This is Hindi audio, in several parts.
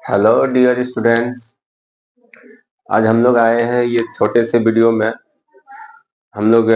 Hello dear students. आज हम लोग आए हैं ये छोटे से वीडियो में। हम लोग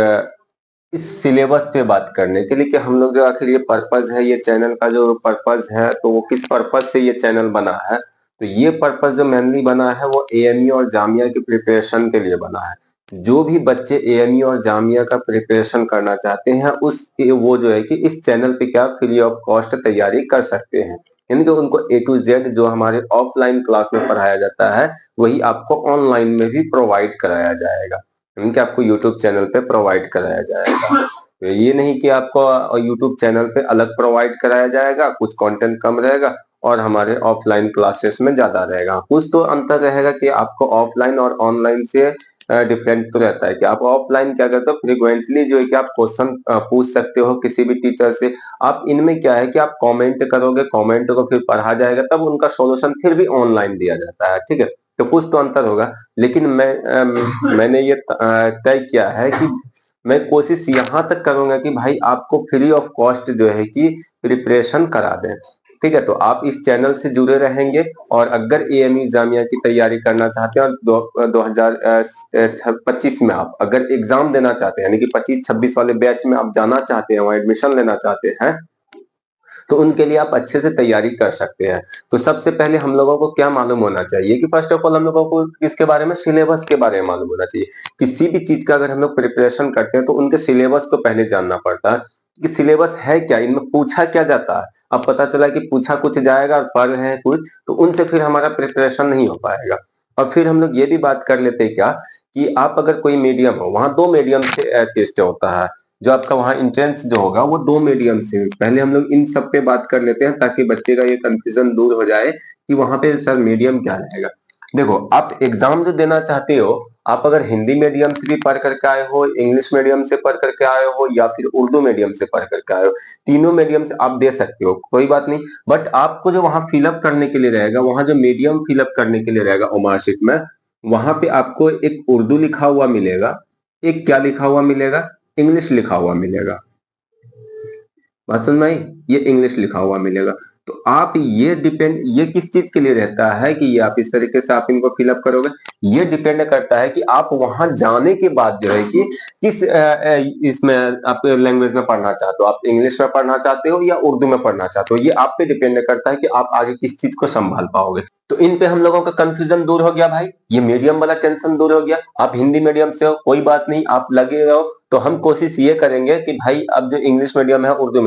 इस सिलेबस पे बात करने के लिए कि हम लोग जो आखिर ये पर्पस है, ये चैनल का जो पर्पस है, तो वो किस पर्पस से ये चैनल बना है। तो ये पर्पस जो मेनली बना है वो एएमयू और जामिया की प्रिपरेशन के लिए बना है। जो भी बच्चे एएमयू और जामिया का प्रिपरेशन करना चाहते हैं उस वो जो है कि इस चैनल पे क्या फ्री ऑफ कॉस्ट तैयारी कर सकते हैं। यानी कि उनको ए टू जेड जो हमारे ऑफलाइन क्लास में पढ़ाया जाता है वही आपको ऑनलाइन में भी प्रोवाइड कराया जाएगा। यानी कि आपको यूट्यूब चैनल पे प्रोवाइड कराया जाएगा। तो ये नहीं कि आपको यूट्यूब चैनल पे अलग प्रोवाइड कराया जाएगा, कुछ कंटेंट कम रहेगा और हमारे ऑफलाइन क्लासेस में ज्यादा रहेगा। कुछ तो अंतर रहेगा कि आपको ऑफलाइन और ऑनलाइन से डिफरेंट तो रहता है कि आप ऑफलाइन क्या करते हो, फ्रिक्वेंटली जो है कि आप क्वेश्चन पूछ सकते हो किसी भी टीचर से। आप इनमें क्या है कि आप कमेंट करोगे, कमेंट को फिर पढ़ा जाएगा, तब उनका सॉल्यूशन फिर भी ऑनलाइन दिया जाता है। ठीक है, तो कुछ तो अंतर होगा। लेकिन मैंने ये तय किया है कि मैं कोशिश यहाँ तक करूंगा कि भाई आपको फ्री ऑफ कॉस्ट जो है कि प्रिपरेशन करा दें। ठीक है, तो आप इस चैनल से जुड़े रहेंगे और अगर एएमयू जामिया की तैयारी करना चाहते हैं और 2025 में आप अगर एग्जाम देना चाहते हैं, यानी कि 25-26 वाले बैच में आप जाना चाहते हैं, वहां एडमिशन लेना चाहते हैं, तो उनके लिए आप अच्छे से तैयारी कर सकते हैं। तो सबसे पहले हम लोगों को क्या मालूम होना चाहिए कि फर्स्ट ऑफ ऑल हम लोगों को इसके बारे में, सिलेबस के बारे में मालूम होना चाहिए। किसी भी चीज का अगर हम लोग प्रिपरेशन करते हैं तो उनके सिलेबस को पहले जानना पड़ता है कि सिलेबस है क्या, इनमें पूछा क्या जाता है। अब पता चला कि पूछा कुछ जाएगा और पढ़ रहे हैं कुछ, तो उनसे फिर हमारा प्रिपरेशन नहीं हो पाएगा। और फिर हम लोग ये भी बात कर लेते हैं क्या कि आप अगर कोई मीडियम हो, वहां दो मीडियम से टेस्ट होता है। जो आपका वहां इंट्रेंस जो होगा वो दो मीडियम से। पहले हम लोग इन सब पे बात कर लेते हैं ताकि बच्चे का ये कंफ्यूजन दूर हो जाए कि वहां पे सर मीडियम क्या रहेगा। देखो, आप एग्जाम जो देना चाहते हो, आप अगर हिंदी मीडियम से भी पढ़ करके आए हो, इंग्लिश मीडियम से पढ़ करके आए हो या फिर उर्दू मीडियम से पढ़ करके आए हो, तीनों मीडियम से आप दे सकते हो, कोई बात नहीं। बट आपको जो वहां फिलअप करने के लिए रहेगा, वहां जो मीडियम फिलअप करने के लिए रहेगा मार्कशीट में, वहां पे आपको एक उर्दू लिखा हुआ मिलेगा, एक क्या लिखा हुआ मिलेगा, इंग्लिश लिखा हुआ मिलेगा। बात समझ में आई? ये इंग्लिश लिखा हुआ मिलेगा। तो आप ये डिपेंड, ये किस चीज के लिए रहता है कि ये आप इस तरीके से आप इनको फिलअप करोगे। ये डिपेंड करता है कि आप वहां जाने के बाद जो है कि किस इसमें आप लैंग्वेज में पढ़ना चाहते हो, आप इंग्लिश में पढ़ना चाहते हो या उर्दू में पढ़ना चाहते हो। ये आप पे डिपेंड करता है कि आप आगे किस चीज को संभाल पाओगे। तो इन पे हम लोगों का कंफ्यूजन दूर हो गया भाई, ये मीडियम वाला टेंशन दूर हो गया। आप हिंदी मीडियम से हो, कोई बात नहीं, आप लगे रहो। तो हम कोशिश ये करेंगे कि भाई अब जो इंग्लिश मीडियम है, उर्दू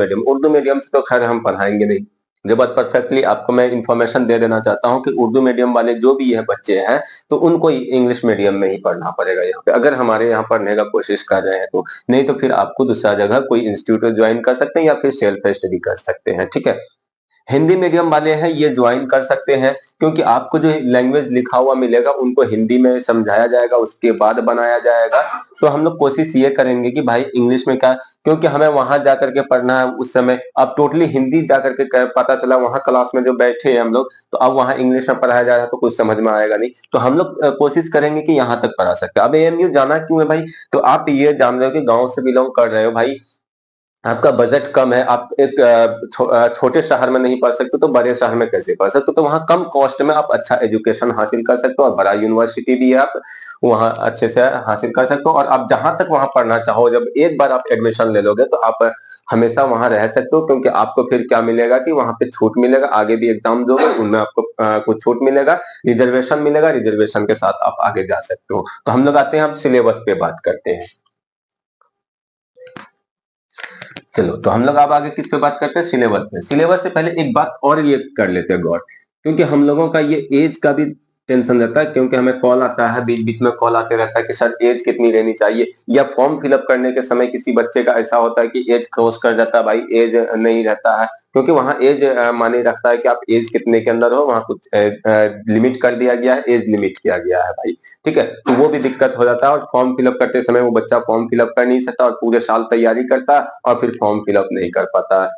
मीडियम से तो खैर हम पढ़ाएंगे नहीं। जो बात परफेक्टली आपको मैं इन्फॉर्मेशन दे देना चाहता हूँ कि उर्दू मीडियम वाले जो भी है बच्चे हैं, तो उनको इंग्लिश मीडियम में ही पढ़ना पड़ेगा यहाँ पे, अगर हमारे यहाँ पढ़ने का कोशिश कर रहे हैं तो। नहीं तो फिर आपको दूसरा जगह कोई इंस्टीट्यूट ज्वाइन कर सकते हैं या फिर सेल्फ स्टडी कर सकते हैं। ठीक है, हिंदी मीडियम वाले हैं ये ज्वाइन कर सकते हैं, क्योंकि आपको जो लैंग्वेज लिखा हुआ मिलेगा उनको हिंदी में समझाया जाएगा, उसके बाद बनाया जाएगा। तो हम लोग कोशिश ये करेंगे कि भाई इंग्लिश में क्या, क्योंकि हमें वहां जाकर के पढ़ना है। उस समय अब टोटली हिंदी जाकर के पता चला वहां क्लास में जो बैठे हैं हम लोग, तो अब वहां इंग्लिश में पढ़ाया जा रहा है तो कुछ समझ में आएगा नहीं। तो हम लोग कोशिश करेंगे कि यहाँ तक पढ़ा सकते हैं। अब एएमयू जाना क्यों है भाई, तो आप ये जान रहे हो कि गाँव से बिलोंग कर रहे हो भाई, आपका बजट कम है, आप एक छोटे शहर में नहीं पढ़ सकते तो बड़े शहर में कैसे पढ़ सकते हो। तो वहां कम कॉस्ट में आप अच्छा एजुकेशन हासिल कर सकते हो और बड़ा यूनिवर्सिटी भी है, आप वहां अच्छे से हासिल कर सकते हो। और आप जहां तक वहां पढ़ना चाहो, जब एक बार आप एडमिशन ले लोगे तो आप हमेशा वहां रह सकते हो, क्योंकि आपको फिर क्या मिलेगा कि वहां पे छूट मिलेगा। आगे भी एग्जाम दोगे उनमें आपको कुछ छूट मिलेगा, रिजर्वेशन मिलेगा, रिजर्वेशन के साथ आप आगे जा सकते हो। तो हम लोग आते हैं, आप सिलेबस पे बात करते हैं। चलो, तो हम लोग अब आगे किस पे बात करते हैं, सिलेबस पे। सिलेबस से पहले एक बात और ये कर लेते हैं गौर, क्योंकि हम लोगों का ये एज का भी टेंशन रहता है, क्योंकि हमें कॉल आता है, बीच बीच में कॉल आते रहता है कि सर एज कितनी रहनी चाहिए, या फॉर्म फिलअप करने के समय किसी बच्चे का ऐसा होता है कि एज क्रॉस कर जाता है, भाई एज नहीं रहता है, क्योंकि वहां एज माने रखता है कि आप एज कितने के अंदर हो, वहां कुछ लिमिट कर दिया गया है, एज लिमिट किया गया है भाई। ठीक है, तो वो भी दिक्कत हो जाता है और फॉर्म फिलअप करते समय वो बच्चा फॉर्म फिलअप कर नहीं सकता और पूरे साल तैयारी करता है और फिर फॉर्म फिलअप नहीं कर पाता है।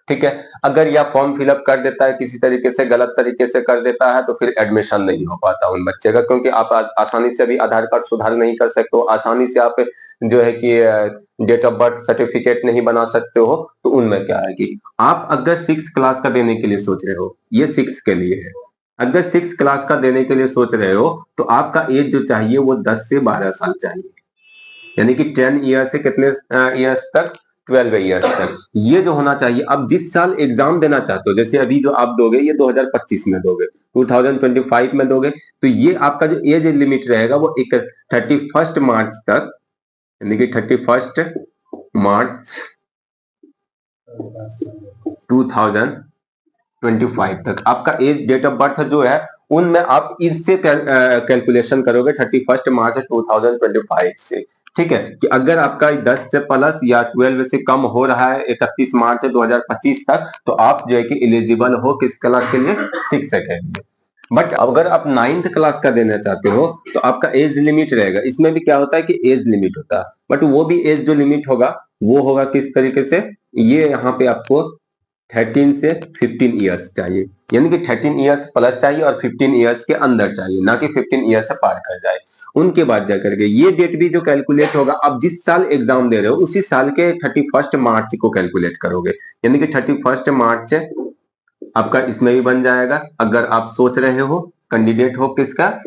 ठीक है, अगर यह फॉर्म फिलअप कर देता है किसी तरीके से, गलत तरीके से कर देता है, तो फिर एडमिशन नहीं हो पाता उन बच्चे का, क्योंकि आप आसानी से भी आधार कार्ड सुधार नहीं कर सकते हो, आसानी से आप जो है कि डेट ऑफ बर्थ सर्टिफिकेट नहीं बना सकते हो। तो उनमें क्या है कि आप अगर 6 क्लास का देने के लिए सोच रहे हो, ये 6 के लिए है, अगर 6 क्लास का देने के लिए सोच रहे हो तो आपका एज जो चाहिए वो 10 से 12 साल चाहिए, यानी कि 10 ईयर से कितने ईयर्स तक, 12 ईयर्स तक ये जो होना चाहिए। अब जिस साल एग्जाम देना चाहते हो, जैसे अभी जो आप दोगे ये 2025 में दोगे, 2025 में दोगे, तो ये आपका जो एज लिमिट रहेगा वो एक 31 मार्च तक, यानी कि 31 मार्च 2025 तक आपका एज, डेट ऑफ बर्थ जो है उनमें आप इससे कैलकुलेशन करोगे 31 मार्च 2025 से। ठीक है, कि अगर आपका 10 से प्लस या 12 से कम हो रहा है 31 मार्च 2025 तक, तो आप जो है कि एलिजिबल हो किस क्लास के लिए, 6 के लिए। बट अगर आप 9th क्लास का देना चाहते हो तो आपका एज लिमिट रहेगा। इसमें भी क्या होता है कि एज लिमिट होता है, बट वो भी एज जो लिमिट होगा वो होगा किस तरीके से, ये यहाँ पे आपको 13 से 15 ईयर्स चाहिए, यानी कि 13 ईयर्स प्लस चाहिए और 15 ईयर्स के अंदर चाहिए, ना कि 15 ईयर्स से पार कर जाए। उनके बाद जाकर के ये डेट भी जो कैलकुलेट होगा, अब जिस साल एग्जाम दे रहे हो उसी साल के 31 मार्च को कैलकुलेट करोगे, यानी कि 31 मार्च आपका इसमें भी बन जाएगा। अगर आप सोच रहे हो कैंडिडेट हो किसका,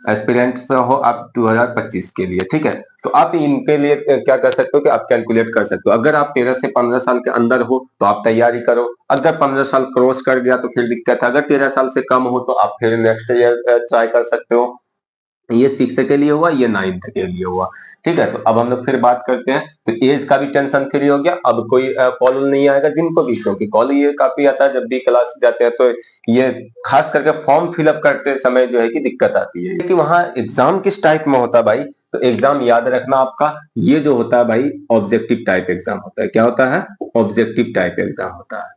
एस्पिरेंट हो आप 2025 के लिए, ठीक है, तो आप इनके लिए क्या कर सकते हो कि आप कैलकुलेट कर सकते हो। अगर आप 13 से 15 साल के अंदर हो तो आप तैयारी करो, अगर 15 साल क्रॉस कर गया तो फिर दिक्कत है, अगर 13 साल से कम हो तो आप फिर नेक्स्ट ईयर ट्राई कर सकते हो। ये 6 के लिए हुआ, ये 9th के लिए हुआ। ठीक है, तो अब हम लोग फिर बात करते हैं, तो एज का भी टेंशन फ्री हो गया। अब कोई कॉल नहीं आएगा जिनको भी, क्योंकि कॉल ये काफी आता है जब भी क्लास जाते हैं, तो ये खास करके फॉर्म फिलअप करते समय जो है कि दिक्कत आती है कि वहां एग्जाम किस टाइप में होता है भाई। तो एग्जाम याद रखना आपका, ये जो होता है भाई ऑब्जेक्टिव टाइप एग्जाम होता है। क्या होता है, ऑब्जेक्टिव टाइप एग्जाम होता है।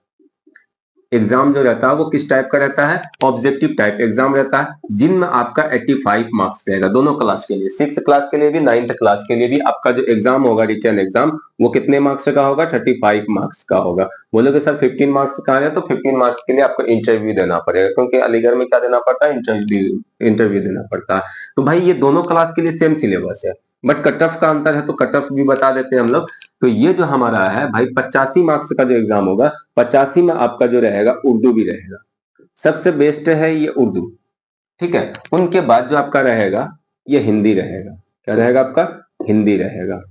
एग्जाम जो रहता है वो किस टाइप का रहता है, ऑब्जेक्टिव टाइप एग्जाम रहता है, जिनमें आपका 85 मार्क्स रहेगा दोनों क्लास के लिए, 6 क्लास के लिए भी 9th क्लास के लिए भी। आपका जो एग्जाम होगा रिटन एग्जाम वो कितने मार्क्स का होगा, 35 मार्क्स का होगा। बोलोगे सर 15 मार्क्स कहाँ है, तो 15 मार्क्स के लिए आपको इंटरव्यू देना पड़ेगा, क्योंकि अलीगढ़ में क्या देना पड़ता है, इंटरव्यू देना पड़ता है। तो भाई ये दोनों क्लास के लिए सेम सिलेबस है, बट कट ऑफ का अंतर है, तो कट ऑफ भी बता देते हैं हम लोग। तो ये जो हमारा है भाई 85 मार्क्स का जो एग्जाम होगा, 85 में आपका जो रहेगा उर्दू भी रहेगा, सबसे बेस्ट है ये उर्दू। ठीक है, उनके बाद जो आपका रहेगा ये हिंदी रहेगा। क्या रहेगा आपका, हिंदी रहेगा।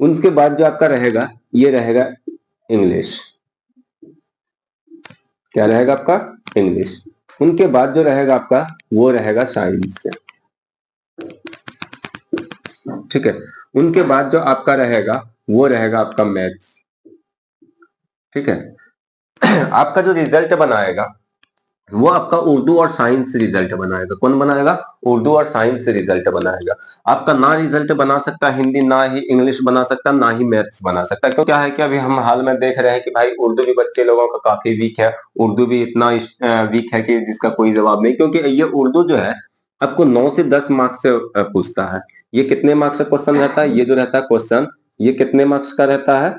उसके बाद जो आपका रहेगा ये रहेगा इंग्लिश। क्या रहेगा आपका, इंग्लिश। उनके बाद जो रहेगा आपका वो रहेगा साइंस। ठीक है, उनके बाद जो आपका रहेगा वो रहेगा आपका मैथ्स। ठीक है, आपका जो रिजल्ट बनाएगा वो आपका उर्दू और साइंस से रिजल्ट बनाएगा। कौन बनाएगा, उर्दू और साइंस से रिजल्ट बनाएगा। आपका ना रिजल्ट बना सकता हिंदी, ना ही इंग्लिश बना सकता, ना ही मैथ्स बना सकता। क्यों, क्या है कि अभी हम हाल में देख रहे हैं कि भाई उर्दू भी बच्चे लोगों का काफी वीक है, उर्दू भी इतना वीक है कि जिसका कोई जवाब नहीं। क्योंकि ये उर्दू जो है आपको 9 से 10 मार्क्स से पूछता है। ये कितने मार्क्स का क्वेश्चन रहता है, ये जो रहता है क्वेश्चन, ये कितने मार्क्स का रहता है,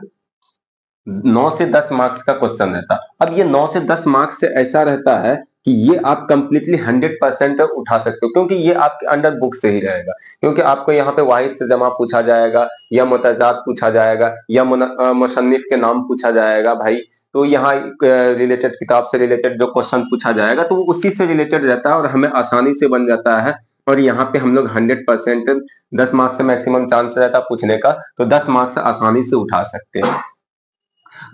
9 से 10 मार्क्स का क्वेश्चन रहता है। अब ये 9 से 10 मार्क्स से ऐसा रहता है कि ये आप कंप्लीटली 100% उठा सकते हो, क्योंकि ये आपके अंडर बुक से ही रहेगा। क्योंकि आपको यहाँ पे वाहिद से जमा पूछा जाएगा, या मुतजाद पूछा जाएगा, या मुसन्निफ के नाम पूछा जाएगा भाई। तो यहाँ रिलेटेड, किताब से रिलेटेड जो क्वेश्चन पूछा जाएगा तो वो उसी से रिलेटेड रहता है और हमें आसानी से बन जाता है। और यहाँ पे हम लोग 100%, 10 मार्क्स से मैक्सिमम चांस रहता है पूछने का, तो 10 मार्क्स आसानी से उठा सकते हैं।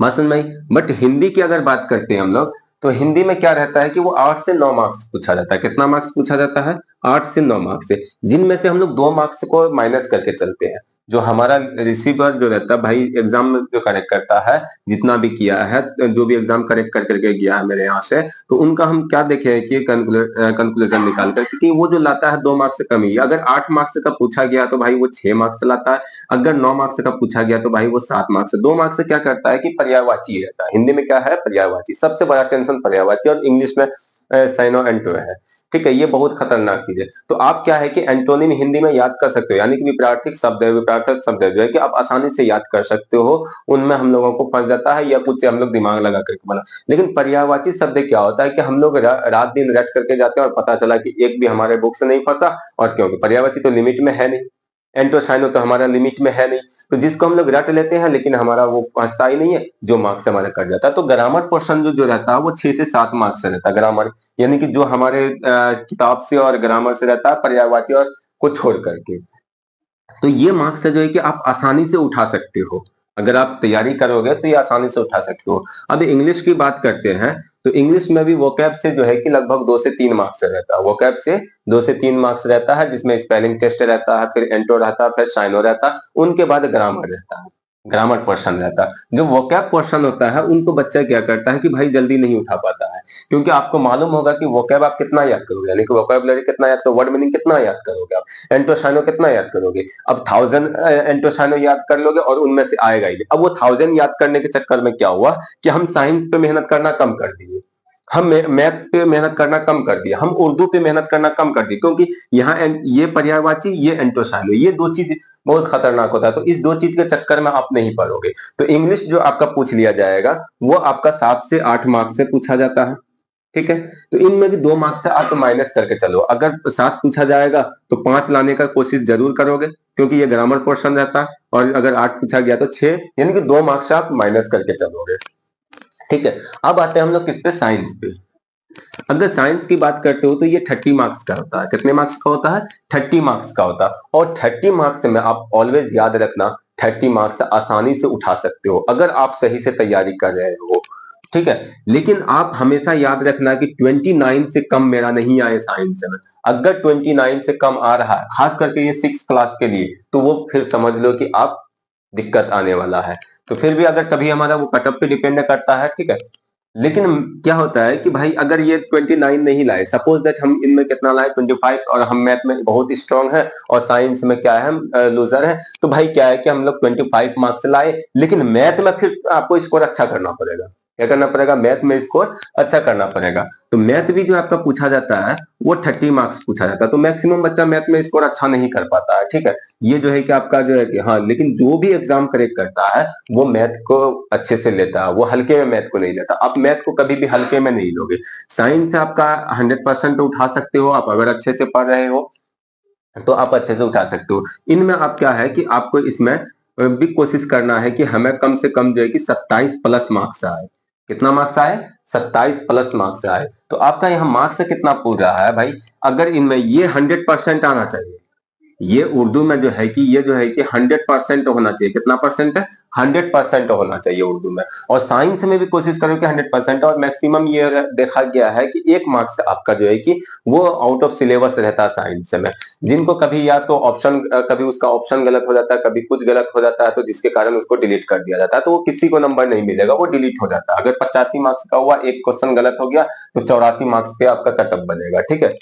बात समझ में आई। बट हिंदी की अगर बात करते हैं हम लोग, तो हिंदी में क्या रहता है कि वो 8 से 9 मार्क्स पूछा जाता है। कितना मार्क्स पूछा जाता है, 8 से 9 मार्क्स से, जिनमें से हम लोग 2 मार्क्स को माइनस करके चलते हैं। जो हमारा रिसीवर जो रहता है भाई, एग्जाम में जो करेक्ट करता है, जितना भी किया है, जो भी एग्जाम करेक्ट कर करके गया है मेरे यहाँ से, तो उनका हम क्या देखे हैं कि कंक्लूजन निकाल कर, क्योंकि वो जो लाता है 2 मार्क्स से कम ही। अगर 8 मार्क्स का पूछा गया तो भाई वो 6 मार्क्स लाता है, अगर 9 मार्क्स का पूछा गया तो भाई वो 7 मार्क्स से, 2 मार्क्स से क्या करता है कि पर्यायवाची रहता है। हिंदी में क्या है, पर्यायवाची, सबसे बड़ा टेंशन पर्यायवाची, और इंग्लिश में साइनो एंटो है। ठीक है, ये बहुत खतरनाक चीज है। तो आप क्या है कि एंटोनिम हिंदी में याद कर सकते हो, यानी कि विपरीत शब्द है, विपरीत शब्द है जो है कि आप आसानी से याद कर सकते हो। उनमें हम लोगों को फंस जाता है, या कुछ हम लोग दिमाग लगा करके बना। लेकिन पर्यायवाची शब्द क्या होता है कि हम लोग रात दिन रट करके जाते हैं और पता चला कि एक भी हमारे बुक से नहीं फंसा, और क्योंकि पर्यायवाची तो लिमिट में है नहीं, एंटोसाइनो तो हमारा लिमिट में है नहीं, तो जिसको हम लोग रट लेते हैं लेकिन हमारा वो फंसता ही नहीं है, जो मार्क्स हमारा कट जाता है। तो ग्रामर पोर्शन जो रहता है वो 6 से 7 मार्क्स से रहता है ग्रामर, यानी कि जो हमारे किताब से और ग्रामर से रहता है, पर्यायवाची और को छोड़ करके। तो ये मार्क्स है जो है कि आप आसानी से उठा सकते हो, अगर आप तैयारी करोगे तो ये आसानी से उठा सकते हो। अब इंग्लिश की बात करते हैं, तो इंग्लिश में भी वोकैब से जो है कि लगभग 2 से 3 मार्क्स रहता है, वोकैब से 2 से 3 मार्क्स रहता है, जिसमें स्पेलिंग टेस्ट रहता है, फिर एंटो रहता है, फिर साइनो रहता है, उनके बाद ग्रामर रहता है, ग्रामर पोर्शन रहता है। जो वोकैब पोर्शन होता है उनको बच्चा क्या करता है कि भाई जल्दी नहीं उठा पाता है, क्योंकि आपको मालूम होगा कि वोकैब आप कितना याद करोगे, यानी कि वोकैबुलरी कितना याद करोगे, वर्ड मीनिंग कितना याद करोगे आप, एंटोसाइनो कितना याद करोगे। अब 1000 एंटोसाइनो याद कर लोगे और उनमें से आएगा ही। अब वो 1000 याद करने के चक्कर में क्या हुआ कि हम साइंस पे मेहनत करना कम कर दिए, हम मैथ्स पे मेहनत करना कम कर दिया, हम उर्दू पे मेहनत करना कम कर दी, क्योंकि यहाँ ये पर्यायवाची, ये एंटोसाइनो, ये दो चीज बहुत खतरनाक होता है। तो इस दो चीज के चक्कर में आप नहीं पढ़ोगे। तो इंग्लिश जो आपका पूछ लिया जाएगा वो आपका 7 से 8 मार्क्स से पूछा जाता है, ठीक है। तो इनमें भी 2 मार्क्स से आप माइनस करके चलो, अगर 7 पूछा जाएगा तो 5 लाने का कोशिश जरूर करोगे, क्योंकि ये ग्रामर पोर्शन रहता है, और अगर 8 पूछा गया तो 6, यानी कि 2 मार्क्स आप माइनस करके चलोगे, ठीक है। अब आते हैं हम लोग किस पे, साइंस पे। अगर साइंस की बात करते हो तो ये 30 मार्क्स का होता है। कितने मार्क्स का होता है? 30 मार्क्स का होता है। और 30 मार्क्स में आप ऑलवेज याद रखना, 30 मार्क्स आसानी से उठा सकते हो अगर आप सही से तैयारी कर रहे हो, ठीक है। लेकिन आप हमेशा याद रखना कि 29 से कम मेरा नहीं आए साइंस में। अगर 29 से कम आ रहा है, खास करके ये 6 क्लास के लिए, तो वो फिर समझ लो कि आप दिक्कत आने वाला है। तो फिर भी अगर कभी हमारा वो कटअप पे डिपेंड करता है, ठीक है। लेकिन क्या होता है कि भाई अगर ये 29 नहीं लाए, सपोज दैट हम इनमें कितना लाए 25, और हम मैथ में बहुत स्ट्रांग है और साइंस में क्या है, हम लूजर है, तो भाई क्या है कि हम लोग 25 मार्क्स लाए, लेकिन मैथ में फिर आपको स्कोर अच्छा करना पड़ेगा। क्या करना पड़ेगा? मैथ में स्कोर अच्छा करना पड़ेगा। तो मैथ भी जो आपका पूछा जाता है वो 30 मार्क्स पूछा जाता है। तो मैक्सिमम बच्चा मैथ में स्कोर अच्छा नहीं कर पाता है, ठीक है। ये जो है कि आपका जो है कि हाँ, लेकिन जो भी एग्जाम करेक्ट करता है वो मैथ को अच्छे से लेता है, वो हल्के में मैथ को नहीं लेता। आप मैथ को कभी भी हल्के में नहीं लोगे। साइंस से आपका 100% उठा सकते हो आप, अगर अच्छे से पढ़ रहे हो तो आप अच्छे से उठा सकते हो। इनमें आप क्या है कि आपको इसमें भी कोशिश करना है कि हमें कम से कम जो है कि 27 प्लस मार्क्स आए। कितना मार्क्स आए? 27 प्लस मार्क्स आए। तो आपका यहाँ मार्क्स कितना पूछ रहा है भाई? अगर इनमें ये 100% आना चाहिए, ये उर्दू में जो है कि ये जो है कि 100% होना चाहिए। कितना परसेंट है? 100% होना चाहिए उर्दू में। और साइंस में भी कोशिश करो कि 100%, और मैक्सिमम ये देखा गया है कि 1 मार्क्स आपका जो है कि वो आउट ऑफ सिलेबस रहता है साइंस में। जिनको कभी या तो ऑप्शन, कभी उसका ऑप्शन गलत हो जाता है, कभी कुछ गलत हो जाता है, तो जिसके कारण उसको डिलीट कर दिया जाता है, तो वो किसी को नंबर नहीं मिलेगा, वो डिलीट हो जाता है। अगर 85 मार्क्स का हुआ, एक क्वेश्चन गलत हो गया, तो 84 मार्क्स पे आपका कटअप बनेगा, ठीक है।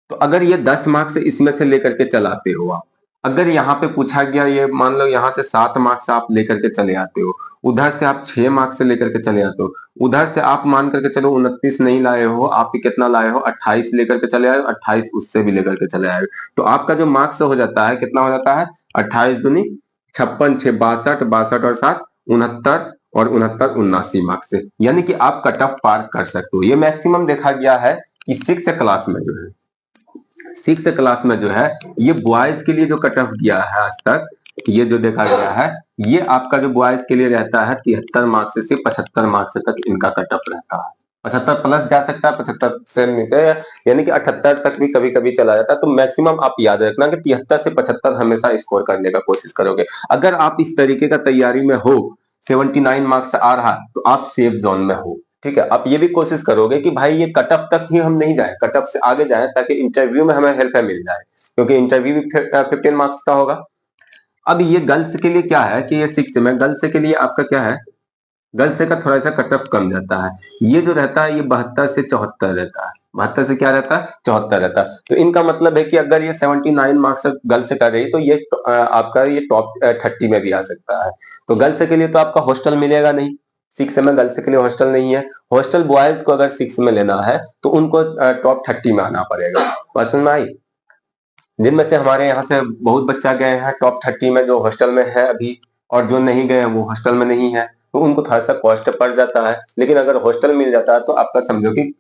तो अगर ये 10 मार्क्स इसमें से लेकर के चलाते हो आप, अगर यहाँ पे पूछा गया, ये मान लो यहाँ से 7 मार्क्स आप लेकर के चले आते हो, उधर से आप 6 मार्क्स से लेकर के चले आते हो, उधर से आप मान करके चलो 29 नहीं लाए हो, आप कितना लाए हो? 28 लेकर के चले आए, 28 उससे भी लेकर के चले आए, तो आपका जो मार्क्स हो जाता है, कितना हो जाता है? 28 दूनी 56, 6 62, 62 और 7 69, और 69 79 मार्क्स से, यानी कि आप कट ऑफ पार कर सकते हो। ये मैक्सिमम देखा गया है कि 6 क्लास में जो है, 6 क्लास में जो है, ये बॉयज के लिए जो कट ऑफ गया है आज तक, ये जो देखा गया है, ये आपका जो बॉयज के लिए रहता है 73 मार्क्स से 75 मार्क्स तक इनका कट ऑफ रहता है। 75 प्लस जा सकता है, 75 से नीचे यानी कि 78 तक भी कभी कभी चला जाता है। तो मैक्सिमम आप याद रखना कि 73 से 75 हमेशा स्कोर करने का कोशिश करोगे। अगर आप इस तरीके का तैयारी में हो, 79 मार्क्स आ रहा, तो आप सेफ जोन में हो, ठीक है। आप ये भी कोशिश करोगे कि भाई ये कट ऑफ तक ही हम नहीं जाए, कट ऑफ से आगे जाए, ताकि इंटरव्यू में हमें हेल्प मिल जाए, क्योंकि इंटरव्यू भी 15 मार्क्स का होगा। अब ये गर्ल्स के लिए क्या है कि ये 6 में, गर्ल्स के लिए आपका क्या है, गर्ल्स का थोड़ा सा कट ऑफ कम जाता है। ये जो रहता है ये 72 से 74 रहता है। 72 से क्या रहता है? 74 रहता है। तो इनका मतलब है कि अगर ये 79 मार्क्स गर्ल्स कर रही, तो ये आपका ये टॉप 30 में भी आ सकता है। तो गर्ल्स के लिए तो आपका हॉस्टल मिलेगा नहीं, 6 में गर्ल्स के लिए हॉस्टल नहीं है। हॉस्टल बॉयज को अगर 6 में लेना है तो उनको टॉप 30 में आना पड़ेगा। बात समझ में आई? जिनमें से हमारे यहाँ से बहुत बच्चा गए हैं टॉप 30 में, जो हॉस्टल में है अभी, और जो नहीं गए वो हॉस्टल में नहीं है, तो उनको थोड़ा सा कॉस्ट पड़ जाता है। लेकिन अगर हॉस्टल मिल जाता है तो आपका समझो कि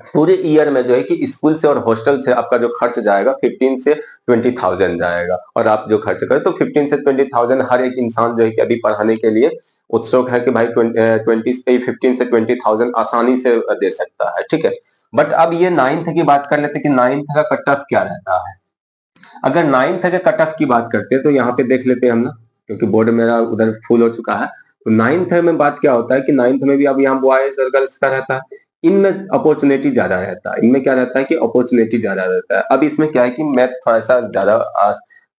पूरे ईयर में जो है कि स्कूल से और हॉस्टल से आपका जो खर्च जाएगा 15 से 20,000 जाएगा, और आप जो खर्च करें तो 15 से 20,000 हर एक इंसान जो है कि अभी पढ़ाने के लिए उत्सुक है कि भाई 15 से 20,000 आसानी से दे सकता है, ठीक है। बट अब ये नाइन्थ की बात कर लेते हैं कि नाइन्थ का कट ऑफ क्या रहता है। अगर नाइन्थ के कट ऑफ की बात करते हैं तो यहाँ पे देख लेते हैं हम ना, क्योंकि बोर्ड मेरा उधर फुल हो चुका है। तो नाइन्थ में बात क्या होता है कि नाइन्थ में भी अब यहाँ बॉयज और गर्ल्स का रहता है। इनमें अपॉर्चुनिटी ज्यादा रहता है, इनमें क्या रहता है कि अपॉर्चुनिटी ज्यादा रहता है। अब इसमें क्या है कि मैथ थोड़ा सा ज्यादा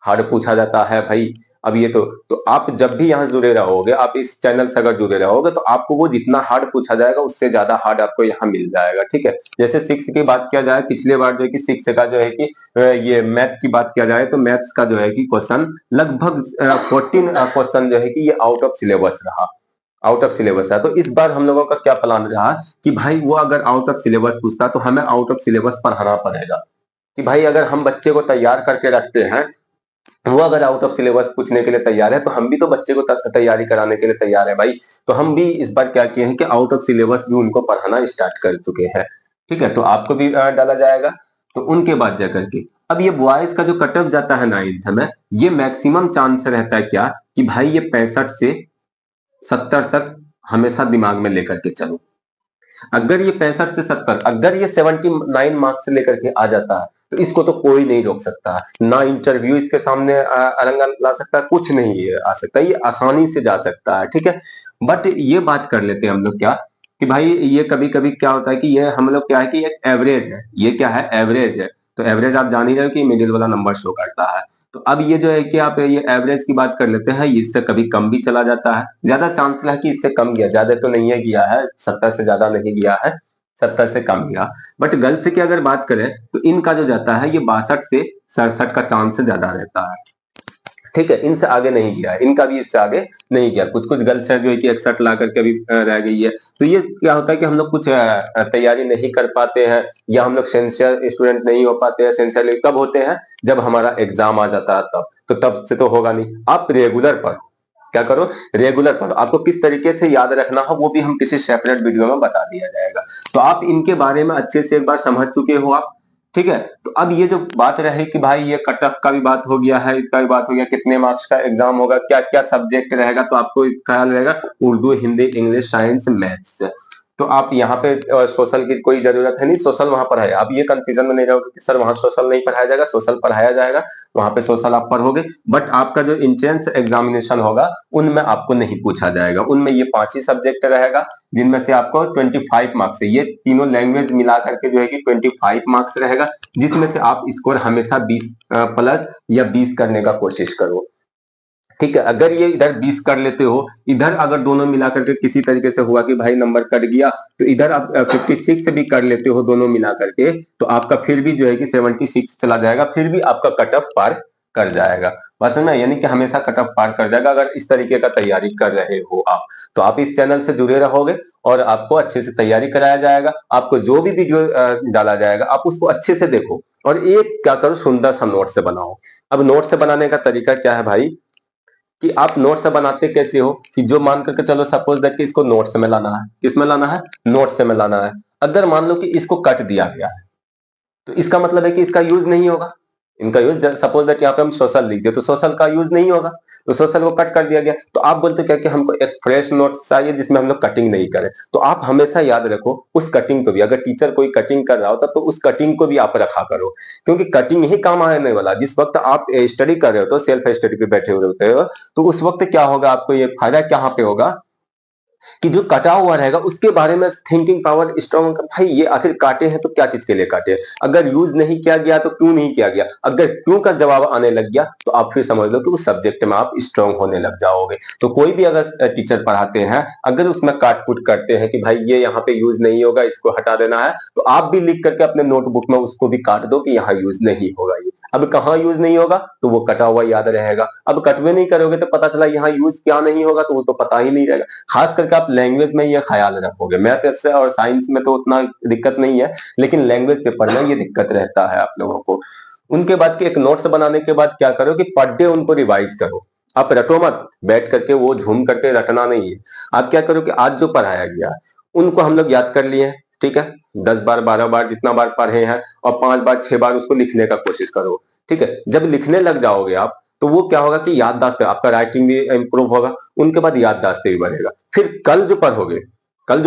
हार्ड पूछा जाता है भाई। अब ये तो आप जब भी यहाँ जुड़े रहोगे, आप इस चैनल से अगर जुड़े रहोगे तो आपको वो जितना हार्ड पूछा जाएगा उससे ज्यादा हार्ड आपको यहाँ मिल जाएगा, ठीक है। जैसे सिक्स की बात किया जाए, पिछले बार जो है कि सिक्स का जो है कि ये मैथ की बात किया जाए तो मैथ्स का जो है कि क्वेश्चन लगभग 14 क्वेश्चन जो है कि ये आउट ऑफ सिलेबस रहा, आउट ऑफ सिलेबस है। तो इस बार हम लोगों का क्या प्लान रहा कि भाई वो अगर आउट ऑफ सिलेबस पूछता तो हमें आउट ऑफ सिलेबस पढ़ाना पड़ेगा, कि भाई अगर हम बच्चे को तैयार करके रखते हैं, वो अगर आउट ऑफ सिलेबस पूछने के लिए तैयार है तो हम भी तो बच्चे को तैयारी कराने के लिए तैयार है भाई। तो हम भी इस बार क्या किए हैं कि आउट ऑफ सिलेबस भी उनको पढ़ाना स्टार्ट कर चुके हैं, ठीक है। तो आपको भी डाला जाएगा। तो उनके बाद जाकर के अब ये बॉयज का जो कट ऑफ जाता है नाइन्थ में, ये मैक्सिमम चांस रहता है क्या कि भाई ये 65 से 70 तक हमेशा दिमाग में लेकर के चलो। अगर ये 65 से 70, अगर ये 79 मार्क्स से लेकर के आ जाता है तो इसको तो कोई नहीं रोक सकता, ना इंटरव्यू इसके सामने अरंगा ला सकता, कुछ नहीं आ सकता, ये आसानी से जा सकता है, ठीक है। बट ये बात कर लेते हैं हम लोग क्या कि भाई ये कभी कभी क्या होता है कि ये हम लोग क्या है कि एक एवरेज है, ये क्या है, एवरेज है। तो एवरेज आप जान ही रहे हो कि मिडिल वाला नंबर शो करता है। तो अब ये जो है कि आप ये एवरेज की बात कर लेते हैं, इससे कभी कम भी चला जाता है, ज्यादा चांस है कि इससे कम गया, ज्यादा तो नहीं है गया है, 70 से ज्यादा नहीं गया है, 70 से कम गया। बट गर्ल्स की अगर बात करें तो इनका जो जाता है ये 62 से 67 का चांस ज्यादा रहता है, ठीक है। इनसे आगे नहीं गया है, इनका भी इससे आगे नहीं गया। कुछ कुछ गर्ल्स है जो है कि 61 ला करके अभी रह गई है। तो ये क्या होता है कि हम लोग कुछ तैयारी नहीं कर पाते हैं, या हम लोग सिंसियर स्टूडेंट नहीं हो पाते हैं। सिंसियरली कब होते हैं, जब हमारा एग्जाम आ जाता है तब। तो तब से तो होगा नहीं। आप रेगुलर पढ़ो, क्या करो, रेगुलर पढ़ो। आपको किस तरीके से याद रखना हो वो भी हम किसी सेपरेट वीडियो में बता दिया जाएगा। तो आप इनके बारे में अच्छे से एक बार समझ चुके हो आप, ठीक है। तो अब ये जो बात रहे कि भाई ये कट ऑफ का भी बात हो गया है, इसका भी बात हो गया, कितने मार्क्स का एग्जाम होगा, क्या क्या सब्जेक्ट रहेगा, तो आपको ख्याल रहेगा Urdu, Hindi, English, science, maths. तो आप यहाँ पे सोशल की कोई जरूरत है नहीं, सोशल वहां पर है। आप ये कंफ्यूजन में नहीं रहोगे कि सर वहां सोशल नहीं पढ़ाया जाएगा, सोशल पढ़ाया जाएगा, वहां पे सोशल आप पढ़ोगे। बट आपका जो इंट्रेंस एग्जामिनेशन होगा उनमें आपको नहीं पूछा जाएगा, उनमें ये 5 ही सब्जेक्ट रहेगा, जिनमें से आपको 25 मार्क्स है। ये तीनों लैंग्वेज मिला करके जो है कि 25 मार्क्स रहेगा, जिसमें से आप स्कोर हमेशा 20 प्लस या 20 करने का कोशिश करो, ठीक है। अगर ये इधर 20 कर लेते हो, इधर अगर दोनों मिला करके किसी तरीके से हुआ कि भाई नंबर कट गया, तो इधर आप 56 भी कर लेते हो दोनों मिला करके, तो आपका फिर भी जो है कि 76 चला जाएगा, फिर भी आपका कट ऑफ पार कर जाएगा। बस में यानी कि हमेशा कट ऑफ पार कर जाएगा अगर इस तरीके का तैयारी कर रहे हो आप। तो आप इस चैनल से जुड़े रहोगे और आपको अच्छे से तैयारी कराया जाएगा। आपको जो भी वीडियो डाला जाएगा आप उसको अच्छे से देखो, और एक क्या करो, सुंदर सा नोट से बनाओ। अब नोट से बनाने का तरीका क्या है भाई, कि आप नोट्स बनाते कैसे हो, कि जो मान करके चलो सपोज दैट कि इसको नोट्स में लाना है, किस में लाना है, नोट्स में लाना है। अगर मान लो कि इसको कट दिया गया है तो इसका मतलब है कि इसका यूज नहीं होगा। इनका यूज, सपोज दैट यहाँ पे हम सोशल लिख दे तो सोशल का यूज नहीं होगा, तो सोशल को कट कर दिया गया। तो आप बोलते हो क्या कि हमको एक फ्रेश नोट चाहिए जिसमें हम लोग कटिंग नहीं करें। तो आप हमेशा याद रखो उस कटिंग को भी, अगर टीचर कोई कटिंग कर रहा होता तो उस कटिंग को भी आप रखा करो, क्योंकि कटिंग ही काम आने वाला। जिस वक्त आप स्टडी कर रहे हो तो सेल्फ स्टडी पे बैठे हुए होते हो, तो उस वक्त क्या होगा, आपको ये फायदा कहाँ पे होगा कि जो कटा हुआ रहेगा उसके बारे में थिंकिंग पावर स्ट्रॉन्ग, भाई ये आखिर काटे हैं तो क्या चीज के लिए काटे हैं, अगर यूज नहीं किया गया तो क्यों नहीं किया गया, अगर क्यों का जवाब आने लग गया तो आप फिर समझ लो कि उस सब्जेक्ट में आप स्ट्रॉन्ग होने लग जाओगे। तो कोई भी अगर टीचर पढ़ाते हैं, अगर उसमें काट पुट करते हैं कि भाई ये यहाँ पे यूज नहीं होगा, इसको हटा देना है, तो आप भी लिख करके अपने नोटबुक में उसको भी काट दो कि यहाँ यूज नहीं होगा ये। अब कहाँ यूज नहीं होगा, तो वो कटा हुआ याद रहेगा। अब कटवे नहीं करोगे तो पता चला यहाँ यूज क्या नहीं होगा, तो वो तो पता ही नहीं रहेगा। खास करके आप लैंग्वेज में ये ख्याल रखोगे, मैथ से और साइंस में तो उतना दिक्कत नहीं है, लेकिन लैंग्वेज पेपर में ये दिक्कत रहता है आप लोगों को। उनके बाद के एक नोट्स बनाने के बाद क्या करो कि पर डे उनको रिवाइज करो। आप रटो मत, बैठ करके वो झूम करके रटना नहीं है। आप क्या करो कि आज जो पढ़ाया गया उनको हम लोग याद कर लिए, ठीक है, 10 बार 12 बार जितना बार पढ़े हैं और 5 बार 6 बार उसको लिखने का कोशिश करो। ठीक है, जब लिखने लग जाओगे आप तो वो क्या होगा कि याददाश्त, आपका राइटिंग भी इंप्रूव होगा, उनके बाद याददाश्त भी बढ़ेगा। फिर कल जो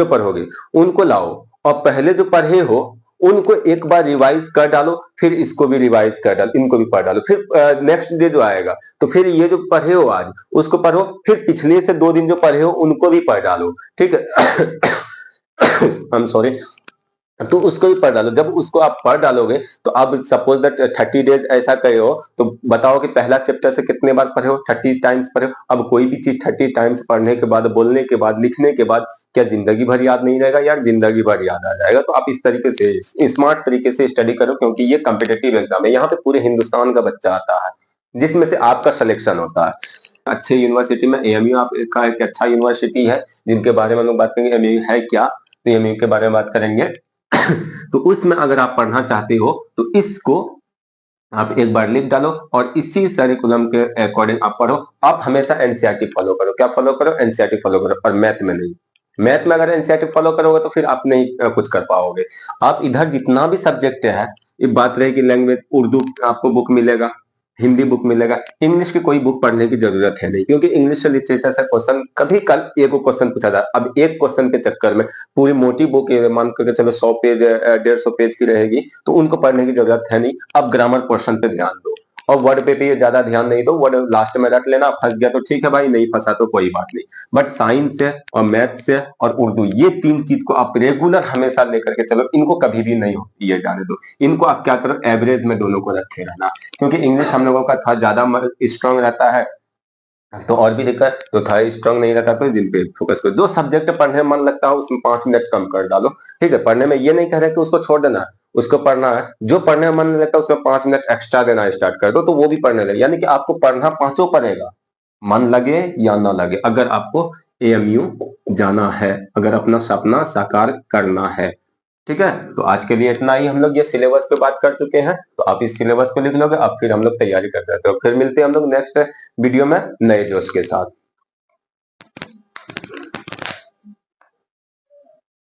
पढ़ोगे उनको लाओ और पहले जो पढ़े हो उनको एक बार रिवाइज कर डालो, फिर इसको भी रिवाइज कर डालो, इनको भी पढ़ डालो। फिर नेक्स्ट डे जो आएगा तो फिर ये जो पढ़े हो आज उसको पढ़ो, फिर पिछले से 2 दिन जो पढ़े हो उनको भी पढ़ डालो। ठीक है। I am sorry. तो उसको भी पढ़ डालो। जब उसको आप पढ़ डालोगे तो अब सपोज दैट 30 डेज ऐसा करे हो तो बताओ कि पहला चैप्टर से कितने बार पढ़े हो, 30 टाइम्स पढ़े हो। अब कोई भी चीज 30 टाइम्स पढ़ने के बाद, बोलने के बाद, लिखने के बाद क्या जिंदगी भर याद नहीं रहेगा यार? जिंदगी भर याद आ जाएगा। तो आप इस तरीके से स्मार्ट तरीके से स्टडी करो, क्योंकि ये कॉम्पिटिटिव एग्जाम है, यहाँ पे पूरे हिंदुस्तान का बच्चा आता है जिसमें से आपका सिलेक्शन होता है। अच्छे यूनिवर्सिटी में एएमयू आपका एक अच्छा यूनिवर्सिटी है, जिनके बारे में हम लोग बात करेंगे। एएमयू है क्या, तो एएमयू के बारे में बात करेंगे। तो उसमें अगर आप पढ़ना चाहते हो तो इसको आप एक बार लिख डालो और इसी करिकुलम के अकॉर्डिंग आप पढ़ो। आप हमेशा एनसीईआरटी फॉलो करो। क्या फॉलो करो? एनसीईआरटी फॉलो करो। और मैथ में नहीं, मैथ में अगर एनसीईआरटी फॉलो करोगे तो फिर आप नहीं कुछ कर पाओगे। आप इधर जितना भी सब्जेक्ट है, ये बात रही कि लैंग्वेज, उर्दू आपको बुक मिलेगा, हिंदी बुक मिलेगा, इंग्लिश की कोई बुक पढ़ने की जरूरत है नहीं, क्योंकि इंग्लिश से लिटरेचर से क्वेश्चन कभी कल एक क्वेश्चन पूछा जाए। अब एक क्वेश्चन के चक्कर में पूरी मोटी बुक मान करके चलो 100 पेज 150 पेज की रहेगी, तो उनको पढ़ने की जरूरत है नहीं। अब ग्रामर पोर्शन पे ध्यान दो और वर्ड पे भी ज्यादा ध्यान नहीं दो। वर्ड लास्ट में रट लेना, फंस गया तो ठीक है भाई, नहीं फंसा तो कोई बात नहीं। बट साइंस से और मैथ से और उर्दू, ये 3 चीज को आप रेगुलर हमेशा लेकर के चलो। इनको कभी भी नहीं ये जाने दो। इनको आप क्या करो, एवरेज में दोनों को रखे रहना, क्योंकि इंग्लिश हम लोगों का था ज्यादा स्ट्रांग रहता है तो और भी दिक्कत, तो था स्ट्रांग नहीं रहता तो दिन पे फोकस करो। जो सब्जेक्ट पढ़ने में मन लगता है उसमें 5 मिनट कम कर डालो। ठीक है, पढ़ने में ये नहीं कह रहे कि उसको छोड़ देना है, उसको पढ़ना है। जो पढ़ने में मन नहीं लगता उसमें 5 मिनट एक्स्ट्रा देना स्टार्ट कर दो, तो वो भी पढ़ने लगे। यानी कि आपको पढ़ना पांचों पड़ेगा, मन लगे या ना लगे, अगर आपको एएमयू जाना है, अगर अपना सपना साकार करना है। ठीक है, तो आज के लिए इतना ही। हम लोग ये सिलेबस पे बात कर चुके हैं, तो आप इस सिलेबस को लिख लोगे, अब फिर हम लोग तैयारी करते हैं। तो फिर मिलते हैं हम लोग नेक्स्ट वीडियो में नए जोश के साथ।